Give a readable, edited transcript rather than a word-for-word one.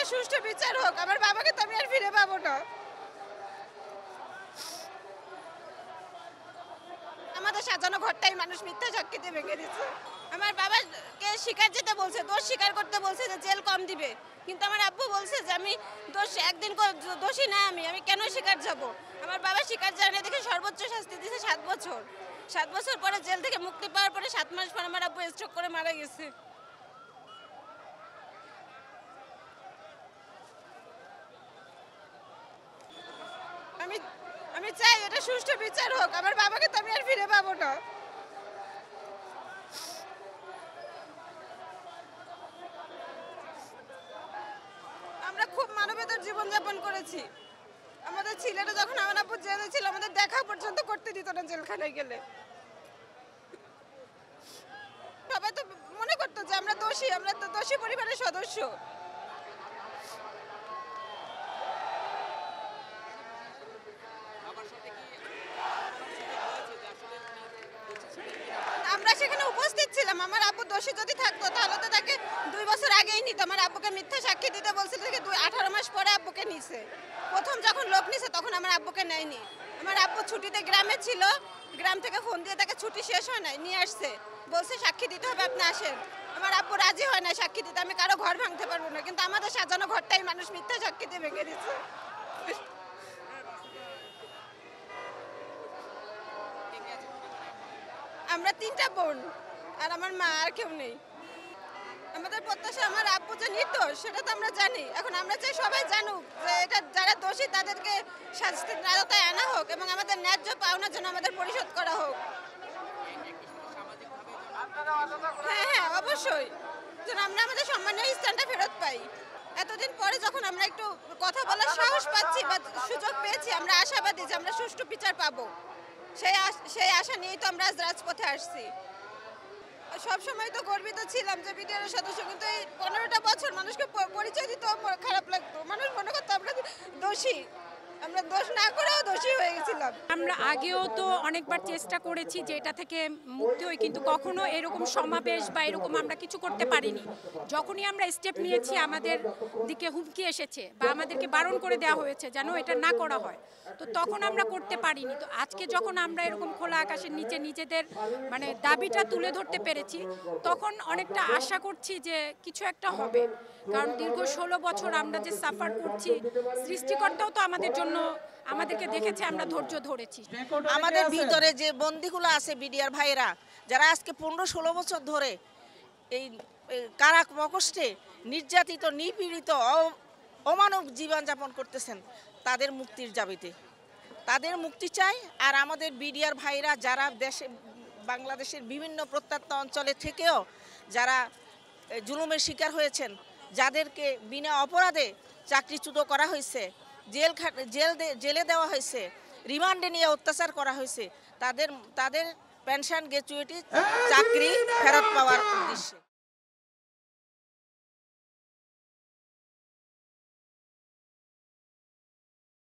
এটা সুষ্ঠু বিচার হোক। আমার বাবাকে তো আমি আর ফিরে পাবো না। আমাদের সাজানো ঘরটাই মানুষ মিথ্যা সাক্ষী দিয়ে ভেঙে দিচ্ছে। আমার বাবাকে স্বীকার যেতে বলছে, দোষ স্বীকার করতে বলছে যে জেল কম দিবে, কিন্তু আমার আব্বু বলছে যে আমি একদিন দোষী না, আমি কেন স্বীকার যাব। আমার বাবা স্বীকার যায় না দেখে সর্বোচ্চ শাস্তি দিয়েছে 7 বছর। 7 বছর পরে জেল থেকে মুক্তি পাওয়ার পরে 7 মাস পর আমার আব্বু স্ট্রোক করে মারা গেছে। আমি আমি চাই এটা সুষ্ঠু বিচার হোক। আমার বাবাকে তো আমি আর ফিরে পাবো না। আমরা খুব মানবেতর জীবনযাপন করেছি। আমাদের ছেলেটা যখন আমার আব্বু জেলে ছিল আমাদের দেখা পর্যন্ত করতে দিত না জেলখানায় গেলে। সবাই তো মনে করতো যে আমরা দোষী, আমরা তো দোষী পরিবারের সদস্য। আমরা সেখানে উপস্থিত ছিলাম। আমার আব্বু দোষী যদি থাকতো তাহলে তো তাকে 2 বছর আগেই নিত। আমার আব্বুকে মিথ্যা সাক্ষী দিতে বলছিল থেকে 18 মাস পরে আব্বুকে নিছে। প্রথম যখন লোক নিছে তখন আমার আব্বুকে নেয়নি। আমার আব্বু ছুটিতে গ্রামে ছিল, গ্রাম থেকে ফোন দিয়ে তাকে ছুটি শেষ হয় নাই, নিয়ে আসছে, বলছে সাক্ষী দিতে হবে, আপনি আসেন। আমার আব্বু রাজি হয় না সাক্ষী দিতে, আমি কারো ঘর ভাঙতে পারবো না, কিন্তু আমাদের সাজানো ঘরটাই মানুষ মিথ্যা সাক্ষী দিয়ে ভেঙে দিচ্ছে। আমরা 3টা বোন, আর আমার মা, আর কেউ নেই। আমাদের প্রত্যাশা আমার আব্বু যে নির্দোষ সেটা তো আমরা জানি। এখন আমরা চাই সবাই জানুক যে এটা যারা দোষী তাদেরকে শাস্তির আওতায় আনা হোক এবং আমাদের ন্যায্য পাওনার জন্য আমাদের পরিশোধ করা হোক। হ্যাঁ হ্যাঁ, অবশ্যই, যেন আমরা আমাদের সম্মানের স্থানটা ফেরত পাই। এতদিন পরে যখন আমরা একটু কথা বলার সাহস পাচ্ছি বা সুযোগ পেয়েছি, আমরা আশাবাদী যে আমরা সুষ্ঠু বিচার পাবো। সেই আশা নিয়েই তো আমরা আজ রাজপথে আসছি। সবসময় তো গর্বিত ছিলাম যে বিডিআর সদস্য, কিন্তু এই 15টা বছর মানুষকে পরিচয় দিতে খারাপ লাগতো। মানুষ মনে করতো আমরা দোষী, আমরা দোষ না করেও দোষী হয়ে গেছিলাম। আমরা আগেও তো অনেকবার চেষ্টা করেছি যে এটা থেকে মুক্তি হই, কিন্তু কখনো এরকম সমাবেশ বা এরকম আমরা কিছু করতে পারিনি। যখনই আমরা স্টেপ নিয়েছি আমাদের দিকে হুমকি এসেছে বা আমাদেরকে বারণ করে দেওয়া হয়েছে যেন এটা না করা হয়, তো তখন আমরা করতে পারিনি। তো আজকে যখন আমরা এরকম খোলা আকাশের নিচে নিজেদের মানে দাবিটা তুলে ধরতে পেরেছি, তখন অনেকটা আশা করছি যে কিছু একটা হবে। কারণ দীর্ঘ 16 বছর আমরা যে সাফার করছি, সৃষ্টিকর্তাও তো আমাদের জন্য আমাদেরকে দেখেছে আমরা ধৈর্য ধরেছি। আমাদের ভিতরে যে বন্দিগুলো আছে বিডিআর ভাইরা, যারা আজকে 15-16 বছর ধরে এই কারাক মকষ্টে নির্যাতিত, নিপীড়িত, অমানব জীবনযাপন করতেছেন, তাদের মুক্তির দাবিতে তাদের মুক্তি চাই। আর আমাদের বিডিআর ভাইরা যারা বাংলাদেশের বিভিন্ন প্রত্যন্ত অঞ্চলে থেকেও যারা জুলুমের শিকার হয়েছেন, যাদেরকে বিনা অপরাধে চাকরিচ্যুত করা হয়েছে, জেলে দেওয়া হয়েছে, রিমান্ডে নিয়ে অত্যাচার করা হয়েছে, তাদের পেনশন, গ্র্যাচুইটি, চাকরি ফেরত পাওয়ার উদ্দেশ্যে।